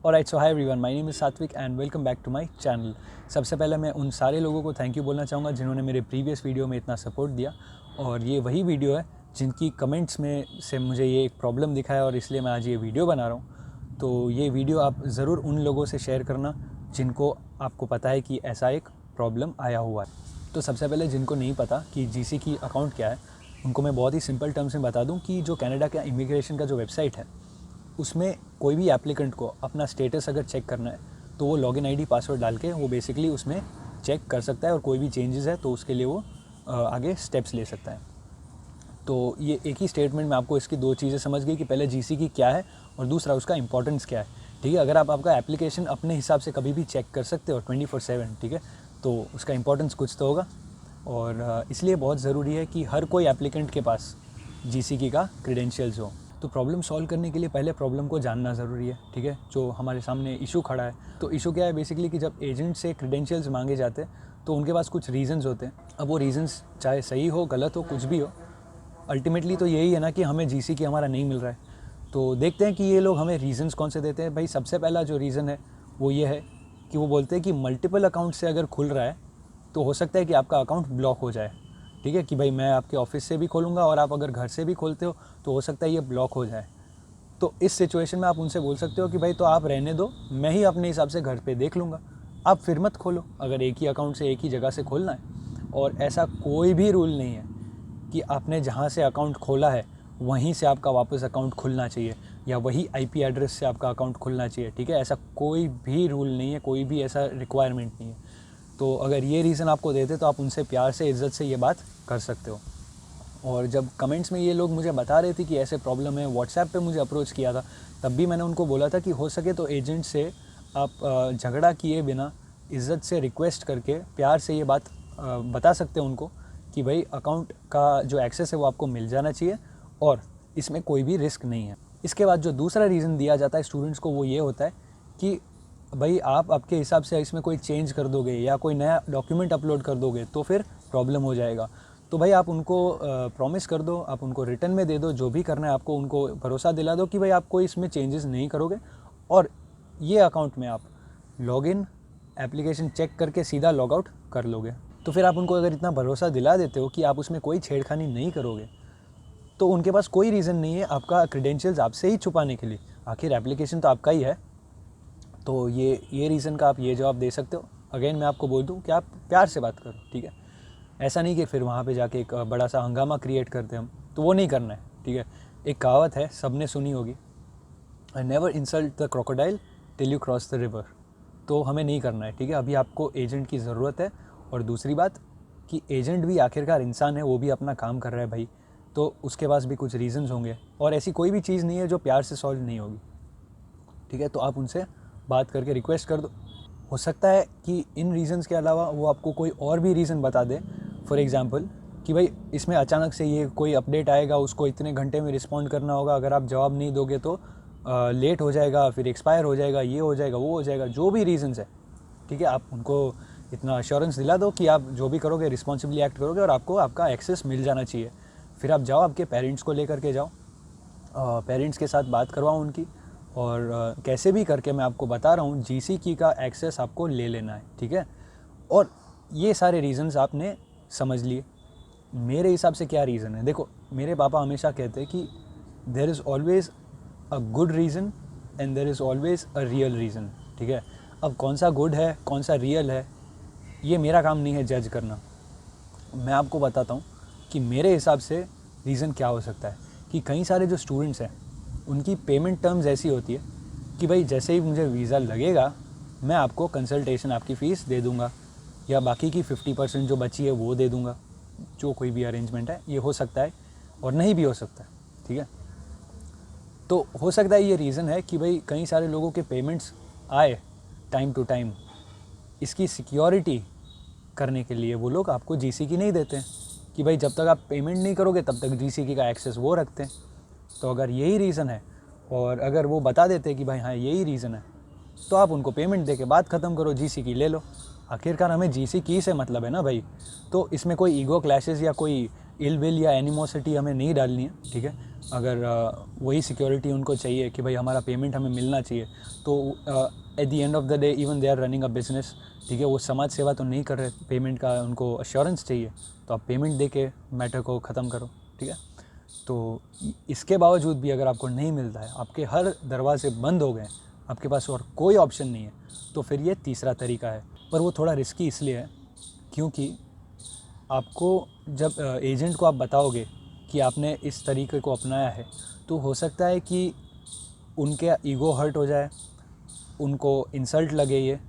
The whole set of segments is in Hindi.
Alright, so hi everyone, my name is Satvik and welcome back to my channel. सबसे पहले मैं उन सारे लोगों को थैंक यू बोलना चाहूँगा जिन्होंने मेरे प्रीवियस वीडियो में इतना सपोर्ट दिया। और ये वही वीडियो है जिनकी कमेंट्स में से मुझे ये एक प्रॉब्लम दिखा है और इसलिए मैं आज ये वीडियो बना रहा हूँ। तो ये वीडियो आप ज़रूर उन लोगों से शेयर करना जिनको आपको पता है कि ऐसा एक प्रॉब्लम आया हुआ है। तो सबसे पहले जिनको नहीं पता कि जीसी की अकाउंट क्या है, उनको मैं बहुत ही सिंपल टर्म्स में बता दूं कि जो कनाडा का इमिग्रेशन का जो वेबसाइट है उसमें कोई भी एप्लीकेंट को अपना स्टेटस अगर चेक करना है तो वो लॉगिन आईडी पासवर्ड डाल के वो बेसिकली उसमें चेक कर सकता है और कोई भी चेंजेस है तो उसके लिए वो आगे स्टेप्स ले सकता है। तो ये एक ही स्टेटमेंट में आपको इसकी दो चीज़ें समझ गई कि पहले जीसी की क्या है और दूसरा उसका इंपॉर्टेंस क्या है। ठीक है, अगर आप आपका एप्लीकेशन अपने हिसाब से कभी भी चेक कर सकते हो 24/7, ठीक है, तो उसका इंपॉर्टेंस कुछ तो होगा। और इसलिए बहुत ज़रूरी है कि हर कोई एप्लीकेंट के पास जीसी का क्रेडेंशियल्स हो। तो प्रॉब्लम सॉल्व करने के लिए पहले प्रॉब्लम को जानना ज़रूरी है। ठीक है, जो हमारे सामने इशू खड़ा है, तो इशू क्या है बेसिकली कि जब एजेंट से क्रेडेंशियल्स मांगे जाते हैं तो उनके पास कुछ रीजंस होते हैं। अब वो रीजंस चाहे सही हो गलत हो कुछ भी हो, अल्टीमेटली तो यही है ना कि हमें जीसी की हमारा नहीं मिल रहा है। तो देखते हैं कि ये लोग हमें रीजंस कौन से देते हैं। भाई सबसे पहला जो रीज़न है वो ये है कि वो बोलते हैं कि मल्टीपल अकाउंट से अगर खुल रहा है तो हो सकता है कि आपका अकाउंट ब्लॉक हो जाए। ठीक है, कि भाई मैं आपके ऑफिस से भी खोलूँगा और आप अगर घर से भी खोलते हो तो हो सकता है ये ब्लॉक हो जाए। तो इस सिचुएशन में आप उनसे बोल सकते हो कि भाई तो आप रहने दो, मैं ही अपने हिसाब से घर पे देख लूँगा, आप फिर मत खोलो अगर एक ही अकाउंट से एक ही जगह से खोलना है। और ऐसा कोई भी रूल नहीं है कि आपने जहाँ से अकाउंट खोला है वहीं से आपका वापस अकाउंट खुलना चाहिए या वही आईपी एड्रेस से आपका अकाउंट खुलना चाहिए। ठीक है, ऐसा कोई भी रूल नहीं है, कोई भी ऐसा रिक्वायरमेंट नहीं है। तो अगर ये रीज़न आपको देते तो आप उनसे प्यार से इज़्ज़त से ये बात कर सकते हो। और जब कमेंट्स में ये लोग मुझे बता रहे थे कि ऐसे प्रॉब्लम है, व्हाट्सएप पे मुझे अप्रोच किया था, तब भी मैंने उनको बोला था कि हो सके तो एजेंट से आप झगड़ा किए बिना इज़्ज़त से रिक्वेस्ट करके प्यार से ये बात बता सकते हैं उनको कि भाई अकाउंट का जो एक्सेस है वो आपको मिल जाना चाहिए और इसमें कोई भी रिस्क नहीं है। इसके बाद जो दूसरा रीज़न दिया जाता है स्टूडेंट्स को वो ये होता है कि भाई आप आपके हिसाब से इसमें कोई चेंज कर दोगे या कोई नया डॉक्यूमेंट अपलोड कर दोगे तो फिर प्रॉब्लम हो जाएगा। तो भाई आप उनको प्रॉमिस कर दो, आप उनको रिटर्न में दे दो, जो भी करना है आपको उनको भरोसा दिला दो कि भाई आप कोई इसमें चेंजेस नहीं करोगे और ये अकाउंट में आप लॉगिन एप्लीकेशन चेक करके सीधा लॉग आउट कर लोगे। तो फिर आप उनको अगर इतना भरोसा दिला देते हो कि आप उसमें कोई छेड़खानी नहीं करोगे तो उनके पास कोई रीज़न नहीं है आपका क्रेडेंशियल्स आपसे ही छुपाने के लिए। आखिर एप्लीकेशन तो आपका ही है। तो ये रीज़न का आप ये जवाब दे सकते हो। अगेन मैं आपको बोल दूं कि आप प्यार से बात करो। ठीक है, ऐसा नहीं कि फिर वहाँ पे जाके एक बड़ा सा हंगामा क्रिएट करते हम, तो वो नहीं करना है। ठीक है, एक कहावत है सबने सुनी होगी, I never insult the crocodile till you cross the river. तो हमें नहीं करना है। ठीक है, अभी आपको एजेंट की ज़रूरत है। और दूसरी बात कि एजेंट भी आखिरकार इंसान है, वो भी अपना काम कर रहा है भाई, तो उसके पास भी कुछ रीज़न्स होंगे और ऐसी कोई भी चीज़ नहीं है जो प्यार से सॉल्व नहीं होगी। ठीक है, तो आप उनसे बात करके रिक्वेस्ट कर दो। हो सकता है कि इन रीज़न्स के अलावा वो आपको कोई और भी रीज़न बता दें। फॉर एग्ज़ाम्पल कि भाई इसमें अचानक से ये कोई अपडेट आएगा, उसको इतने घंटे में रिस्पॉन्ड करना होगा, अगर आप जवाब नहीं दोगे तो लेट हो जाएगा, फिर एक्सपायर हो जाएगा, ये हो जाएगा, वो हो जाएगा, जो भी रीज़न्स है। ठीक है, आप उनको इतना अश्योरेंस दिला दो कि आप जो भी करोगे रिस्पॉन्सिबली एक्ट करोगे और आपको आपका एक्सेस मिल जाना चाहिए। फिर आप जाओ, आपके पेरेंट्स को लेकर के जाओ, पेरेंट्स के साथ बात करवाओ उनकी, और कैसे भी करके मैं आपको बता रहा हूँ जीसी की का एक्सेस आपको ले लेना है। ठीक है, और ये सारे रीज़न्स आपने समझ लिए। मेरे हिसाब से क्या रीज़न है, देखो मेरे पापा हमेशा कहते हैं कि there is always a good reason and there is always a real reason. ठीक है, अब कौन सा गुड है कौन सा रियल है ये मेरा काम नहीं है जज करना। मैं आपको बताता हूँ कि मेरे हिसाब से रीज़न क्या हो सकता है कि कई सारे जो स्टूडेंट्स हैं उनकी पेमेंट टर्म्स ऐसी होती है कि भाई जैसे ही मुझे वीज़ा लगेगा मैं आपको कंसल्टेशन आपकी फ़ीस दे दूंगा या बाकी की 50% जो बची है वो दे दूंगा। जो कोई भी अरेंजमेंट है ये हो सकता है और नहीं भी हो सकता है। ठीक है, तो हो सकता है ये रीज़न है कि भाई कई सारे लोगों के पेमेंट्स आए टाइम टू टाइम, इसकी सिक्योरिटी करने के लिए वो लोग आपको जीसी की नहीं देते हैं कि भाई जब तक आप पेमेंट नहीं करोगे तब तक जीसी का एक्सेस वो रखते हैं। तो अगर यही रीज़न है और अगर वो बता देते हैं कि भाई हाँ यही रीज़न है तो आप उनको पेमेंट दे के बात ख़त्म करो, जीसी की ले लो। आखिरकार हमें जीसी की से मतलब है ना भाई। तो इसमें कोई ईगो क्लैशेस या कोई इल विल या एनिमोसिटी हमें नहीं डालनी है, ठीक है। अगर वही सिक्योरिटी उनको चाहिए कि भाई हमारा पेमेंट हमें मिलना चाहिए, तो at the end of the day even they are running a business, ठीक है, वो समाज सेवा तो नहीं कर रहे, पेमेंट का उनको अश्योरेंस चाहिए, तो आप पेमेंट दे के मैटर को ख़त्म करो, ठीक है। तो इसके बावजूद भी अगर आपको नहीं मिलता है, आपके हर दरवाजे बंद हो गए, आपके पास और कोई ऑप्शन नहीं है, तो फिर ये तीसरा तरीका है। पर वो थोड़ा रिस्की इसलिए है क्योंकि आपको जब एजेंट को आप बताओगे कि आपने इस तरीके को अपनाया है, तो हो सकता है कि उनके ईगो हर्ट हो जाए, उनको इंसल्ट लगे ये,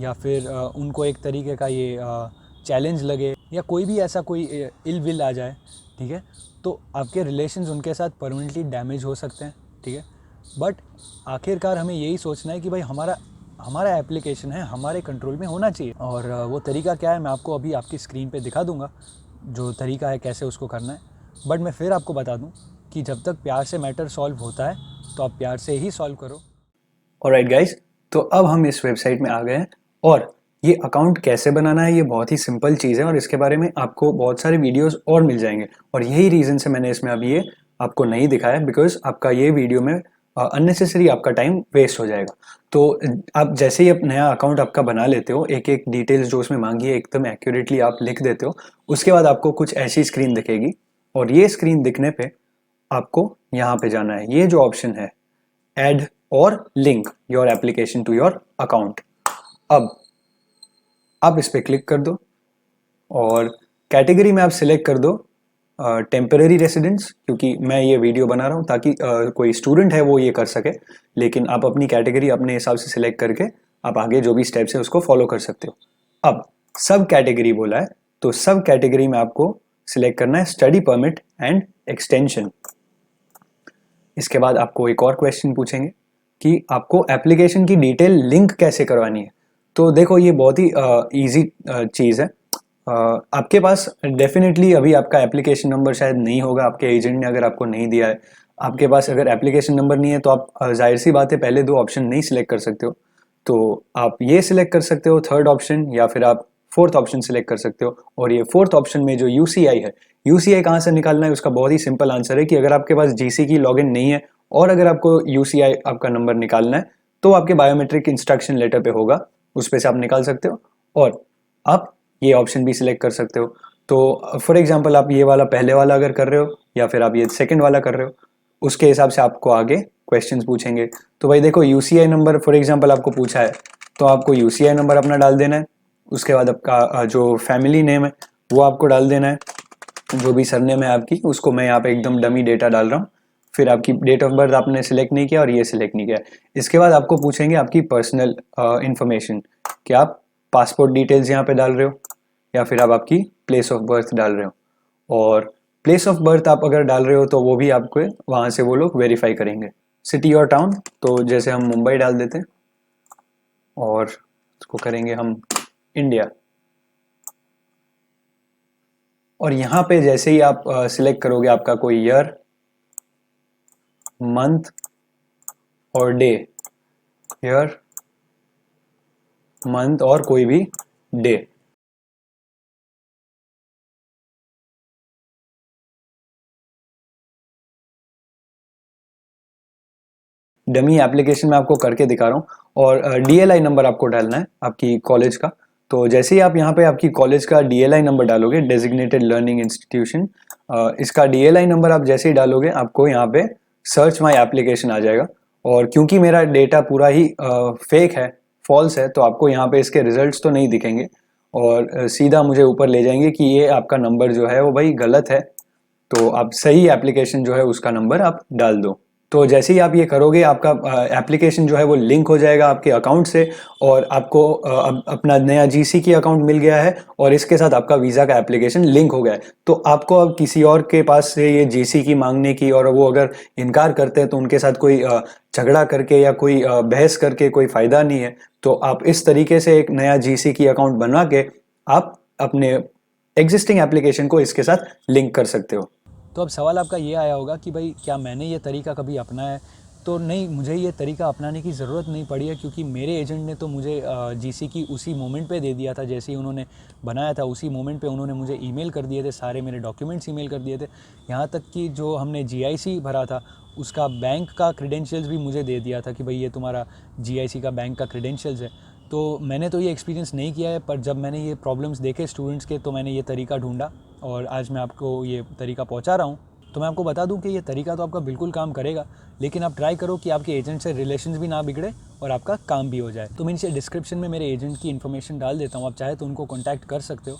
या फिर उनको एक तरीके का ये चैलेंज लगे, या कोई भी ऐसा कोई इल विल आ जाए, ठीक है। तो आपके रिलेशंस उनके साथ परमानेंटली डैमेज हो सकते हैं, ठीक है। बट आखिरकार हमें यही सोचना है कि भाई हमारा एप्लीकेशन है, हमारे कंट्रोल में होना चाहिए। और वो तरीका क्या है मैं आपको अभी आपकी स्क्रीन पे दिखा दूंगा, जो तरीका है कैसे उसको करना है। बट मैं फिर आपको बता दूं कि जब तक प्यार से मैटर सॉल्व होता है, तो आप प्यार से ही सॉल्व करो। ऑलराइट गाइस, तो अब हम इस वेबसाइट में आ गए हैं, और ये अकाउंट कैसे बनाना है ये बहुत ही सिंपल चीज़ है, और इसके बारे में आपको बहुत सारे वीडियोस और मिल जाएंगे। और यही रीज़न से मैंने इसमें अभी ये आपको नहीं दिखाया, बिकॉज आपका ये वीडियो में अननेसेसरी आपका टाइम वेस्ट हो जाएगा। तो आप जैसे ही नया अकाउंट आपका बना लेते हो, एक एक डिटेल्स जो उसमें मांगी है एकदम एक्यूरेटली आप लिख देते हो, उसके बाद आपको कुछ ऐसी स्क्रीन दिखेगी, और ये स्क्रीन दिखने पे आपको यहाँ पे जाना है, ये जो ऑप्शन है ऐड और link your application to your account. अब आप इस पर क्लिक कर दो, और कैटेगरी में आप सिलेक्ट कर दो टेम्पररी रेसिडेंस, क्योंकि मैं ये वीडियो बना रहा हूँ ताकि कोई स्टूडेंट है वो ये कर सके, लेकिन आप अपनी कैटेगरी अपने हिसाब से सिलेक्ट करके आप आगे जो भी स्टेप्स है उसको फॉलो कर सकते हो। अब सब कैटेगरी बोला है, तो सब कैटेगरी में आपको सिलेक्ट करना है स्टडी परमिट एंड एक्सटेंशन। इसके बाद आपको एक और क्वेश्चन पूछेंगे कि आपको एप्लीकेशन की डिटेल लिंक कैसे करवानी है। तो देखो ये बहुत ही इजी चीज़ है। आपके पास डेफिनेटली अभी आपका एप्लीकेशन नंबर शायद नहीं होगा, आपके एजेंट ने अगर आपको नहीं दिया है। आपके पास अगर एप्लीकेशन नंबर नहीं है तो आप जाहिर सी बात है पहले दो ऑप्शन नहीं सिलेक्ट कर सकते हो, तो आप ये सिलेक्ट कर सकते हो थर्ड ऑप्शन, या फिर आप फोर्थ ऑप्शन सिलेक्ट कर सकते हो। और ये फोर्थ ऑप्शन में जो यूसीआई है, यूसीआई कहाँ से निकालना है उसका बहुत ही सिंपल आंसर है कि अगर आपके पास जीसी की लॉगिन नहीं है और अगर आपको यूसीआई आपका नंबर निकालना है, तो आपके बायोमेट्रिक इंस्ट्रक्शन लेटर पे होगा, उस पे से आप निकाल सकते हो, और आप ये ऑप्शन भी सिलेक्ट कर सकते हो। तो फॉर एग्जांपल आप ये वाला पहले वाला अगर कर रहे हो, या फिर आप ये सेकंड वाला कर रहे हो, उसके हिसाब से आपको आगे क्वेश्चंस पूछेंगे। तो भाई देखो यूसीआई नंबर फॉर एग्जांपल आपको पूछा है, तो आपको यूसीआई नंबर अपना डाल देना है। उसके बाद आपका जो फैमिली नेम है वो आपको डाल देना है, जो भी सरनेम है आपकी उसको मैं यहाँ पे एकदम डमी डेटा डाल रहा हूँ। फिर आपकी डेट ऑफ बर्थ आपने सिलेक्ट नहीं किया और ये सिलेक्ट नहीं किया। इसके बाद आपको पूछेंगे आपकी पर्सनल इंफॉर्मेशन, कि आप पासपोर्ट डिटेल्स यहाँ पे डाल रहे हो या फिर आप आपकी प्लेस ऑफ बर्थ डाल रहे हो। और प्लेस ऑफ बर्थ आप अगर डाल रहे हो तो वो भी आपको वहाँ से वो लोग वेरीफाई करेंगे। सिटी और टाउन, तो जैसे हम मुंबई डाल देते हैं और इसको करेंगे हम इंडिया। और यहाँ पे जैसे ही आप सिलेक्ट करोगे आपका कोई ईयर, मंथ और डे, ईयर, मंथ और कोई भी डे, डमी एप्लीकेशन में आपको करके दिखा रहा हूँ। और डीएलआई नंबर आपको डालना है आपकी कॉलेज का। तो जैसे ही आप यहाँ पे आपकी कॉलेज का डीएलआई नंबर डालोगे, डेजिग्नेटेड लर्निंग इंस्टीट्यूशन, इसका डीएलआई नंबर आप जैसे ही डालोगे आपको यहाँ पे सर्च माई एप्लीकेशन आ जाएगा। और क्योंकि मेरा डेटा पूरा ही फेक है, फॉल्स है, तो आपको यहाँ पे इसके रिजल्ट्स तो नहीं दिखेंगे, और सीधा मुझे ऊपर ले जाएंगे कि ये आपका नंबर जो है वो भाई गलत है, तो आप सही एप्लीकेशन जो है उसका नंबर आप डाल दो। तो जैसे ही आप ये करोगे आपका एप्लीकेशन जो है वो लिंक हो जाएगा आपके अकाउंट से, और आपको अपना नया जीसी की अकाउंट मिल गया है, और इसके साथ आपका वीज़ा का एप्लीकेशन लिंक हो गया है। तो आपको अब किसी और के पास से ये जीसी की मांगने की, और वो अगर इनकार करते हैं तो उनके साथ कोई झगड़ा करके या कोई बहस करके कोई फ़ायदा नहीं है। तो आप इस तरीके से एक नया जीसी की अकाउंट बनवा के आप अपने एग्जिस्टिंग एप्लीकेशन को इसके साथ लिंक कर सकते हो। तो अब सवाल आपका ये आया होगा कि भाई क्या मैंने ये तरीका कभी अपनाया है, तो नहीं, मुझे ये तरीका अपनाने की ज़रूरत नहीं पड़ी है, क्योंकि मेरे एजेंट ने तो मुझे जीसी की उसी मोमेंट पे दे दिया था। जैसे ही उन्होंने बनाया था उसी मोमेंट पे उन्होंने मुझे ईमेल कर दिए थे, सारे मेरे डॉक्यूमेंट्स ईमेल कर दिए थे। यहाँ तक कि जो हमने जीआईसी भरा था उसका बैंक का क्रेडेंशियल्स भी मुझे दे दिया था कि भाई ये तुम्हारा जीआईसी का बैंक का क्रेडेंशियल्स है। तो मैंने तो ये एक्सपीरियंस नहीं किया है, पर जब मैंने ये प्रॉब्लम्स देखे स्टूडेंट्स के तो मैंने ये तरीका ढूंढा और आज मैं आपको ये तरीका पहुँचा रहा हूँ। तो मैं आपको बता दूं कि ये तरीका तो आपका बिल्कुल काम करेगा, लेकिन आप ट्राई करो कि आपके एजेंट से रिलेशंस भी ना बिगड़े और आपका काम भी हो जाए। तो मैं नीचे डिस्क्रिप्शन में मेरे एजेंट की इन्फॉर्मेशन डाल देता हूँ, आप चाहे तो उनको कॉन्टैक्ट कर सकते हो।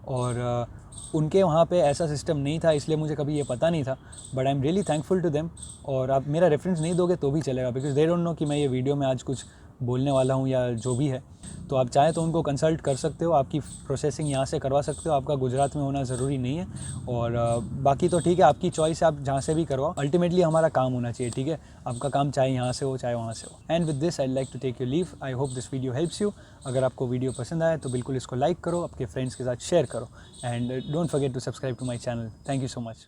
और उनके वहाँ पे ऐसा सिस्टम नहीं था, इसलिए मुझे कभी ये पता नहीं था, but I am really thankful to them. और आप मेरा रेफरेंस नहीं दोगे तो भी चलेगा, बिकॉज दे डोंट नो कि मैं ये वीडियो में आज कुछ बोलने वाला हूँ या जो भी है। तो आप चाहें तो उनको कंसल्ट कर सकते हो, आपकी प्रोसेसिंग यहाँ से करवा सकते हो, आपका गुजरात में होना ज़रूरी नहीं है। और बाकी तो ठीक है, आपकी चॉइस है, आप जहाँ से भी करवाओ, अल्टीमेटली हमारा काम होना चाहिए, ठीक है। आपका काम चाहे यहाँ से हो चाहे वहाँ से हो। And with this I like to take your leave. I hope this video helps you. अगर आपको वीडियो पसंद आए तो बिल्कुल इसको लाइक करो, आपके फ्रेंड्स के साथ शेयर करो, and don't forget to subscribe to my channel. Thank you so much.